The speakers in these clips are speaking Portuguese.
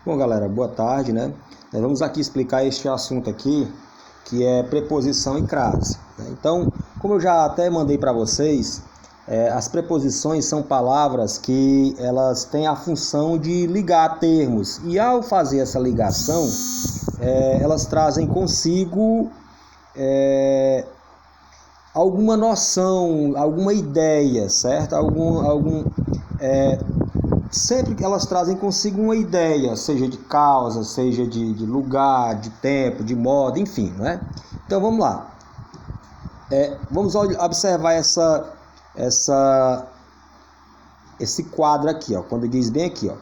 Bom, galera, boa tarde, né? Nós vamos aqui explicar este assunto aqui, que é preposição e crase. Então, como eu já até mandei para vocês, as preposições são palavras que elas têm a função de ligar termos. E ao fazer essa ligação, elas trazem consigo alguma noção, alguma ideia, certo? Sempre que elas trazem consigo uma ideia, seja de causa, seja de lugar, de tempo, de modo, enfim, né? Então vamos lá. Vamos observar esse quadro aqui, ó, quando diz bem aqui, ó.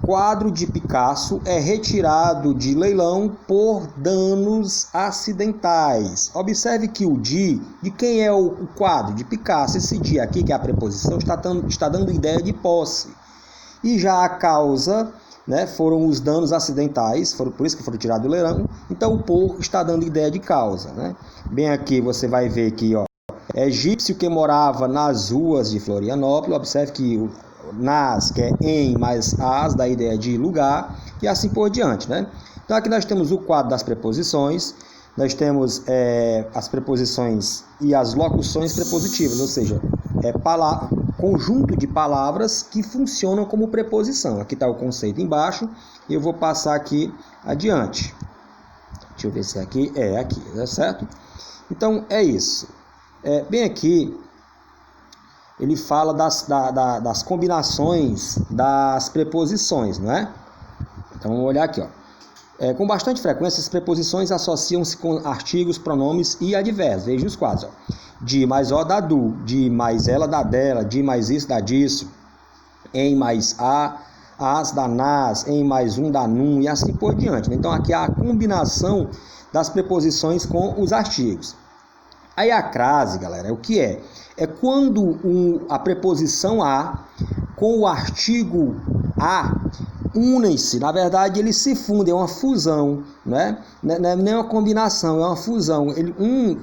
Quadro de Picasso é retirado de leilão por danos acidentais. Observe que o de quem é o quadro? De Picasso. Esse de aqui, que é a preposição, está dando ideia de posse. E já a causa, né, foram os danos acidentais, por isso que foram tirados do leilão. Então o por está dando ideia de causa, né? Bem aqui você vai ver que, ó, é egípcio que morava nas ruas de Florianópolis. Observe que nas, que é em, mais as, dá a ideia de lugar, e assim por diante, né? Então aqui nós temos o quadro das preposições, nós temos as preposições e as locuções prepositivas, ou seja, conjunto de palavras que funcionam como preposição. Aqui está o conceito embaixo, e eu vou passar aqui adiante. Deixa eu ver se aqui aqui, tá certo? Então é isso. Bem aqui, ele fala das combinações das preposições, não é? Então vamos olhar aqui, ó. Com bastante frequência, as preposições associam-se com artigos, pronomes e advérbios. Veja os quadros, ó. De mais o dá do, de mais ela dá dela, de mais isso dá disso, em mais a, as dá nas, em mais um dá num, e assim por diante. Então aqui há a combinação das preposições com os artigos. Aí a crase, galera, o que é? É quando a preposição a com o artigo a unem-se. Na verdade, eles se fundem, é uma fusão, né? Não é nem uma combinação, é uma fusão. Um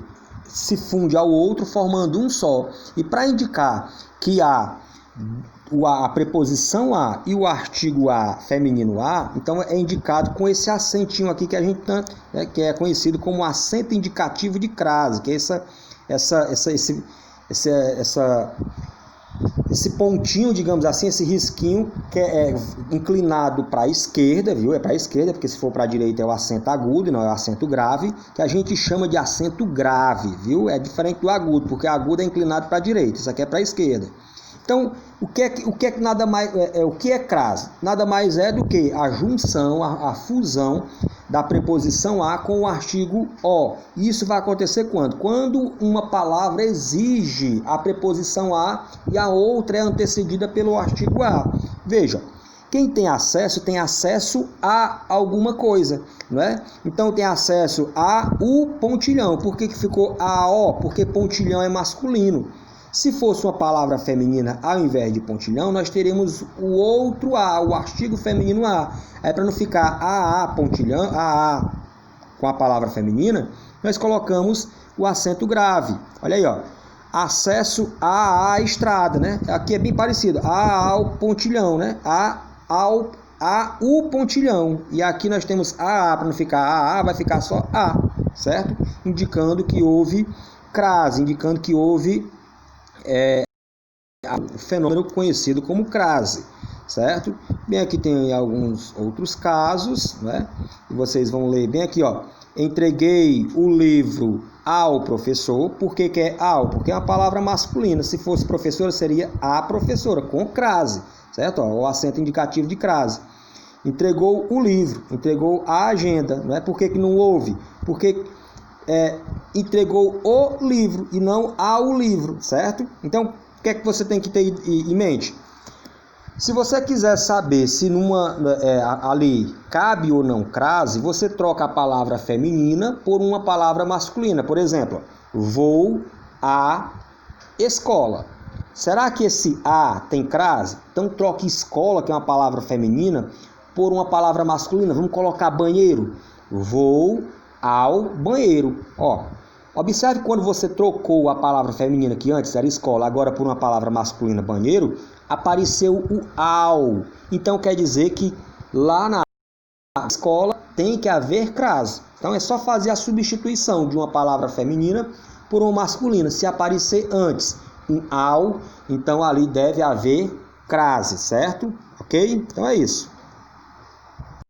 se funde ao outro, formando um só. E para indicar que a preposição a e o artigo a feminino a, então é indicado com esse acentinho aqui que a gente que é conhecido como acento indicativo de crase, que é esse pontinho, digamos assim, esse risquinho que é inclinado para a esquerda, viu? É para a esquerda, porque se for para a direita é o acento agudo, não é o acento grave, que a gente chama de acento grave, viu? É diferente do agudo, porque o agudo é inclinado para a direita, isso aqui é para a esquerda. Então, o que é crase? Nada mais é do que a junção, a fusão da preposição a com o artigo o. Isso vai acontecer quando? Quando uma palavra exige a preposição a e a outra é antecedida pelo artigo a. Veja, quem tem acesso a alguma coisa, não é? Então tem acesso a o pontilhão. Por que ficou a o? Porque pontilhão é masculino. Se fosse uma palavra feminina ao invés de pontilhão, nós teremos o outro a, o artigo feminino a. Aí para não ficar a pontilhão, a com a palavra feminina, nós colocamos o acento grave. Olha aí, ó. Acesso à estrada, né? Aqui é bem parecido. Ao pontilhão, né? O pontilhão. E aqui nós temos para não ficar vai ficar só a, certo? Indicando que houve crase, indicando que houve o fenômeno conhecido como crase, certo? Bem, aqui tem alguns outros casos, né? E vocês vão ler bem aqui, ó. Entreguei o livro ao professor. Por que é ao? Porque é uma palavra masculina. Se fosse professora, seria a professora, com crase, certo? Ó, o acento indicativo de crase. Entregou o livro, entregou a agenda, não é? Por que não houve? Porque entregou o livro e não ao livro, certo? Então, o que é que você tem que ter em mente? Se você quiser saber se ali cabe ou não crase, você troca a palavra feminina por uma palavra masculina. Por exemplo, vou à escola. Será que esse a tem crase? Então troque escola, que é uma palavra feminina, por uma palavra masculina. Vamos colocar banheiro. Vou ao banheiro. Ó, observe quando você trocou a palavra feminina, que antes era escola, agora por uma palavra masculina, banheiro, apareceu o ao. Então quer dizer que Lá na escola tem que haver crase. Então é só fazer a substituição de uma palavra feminina por uma masculina. Se aparecer antes um ao, então ali deve haver crase, certo? Ok? Então é isso.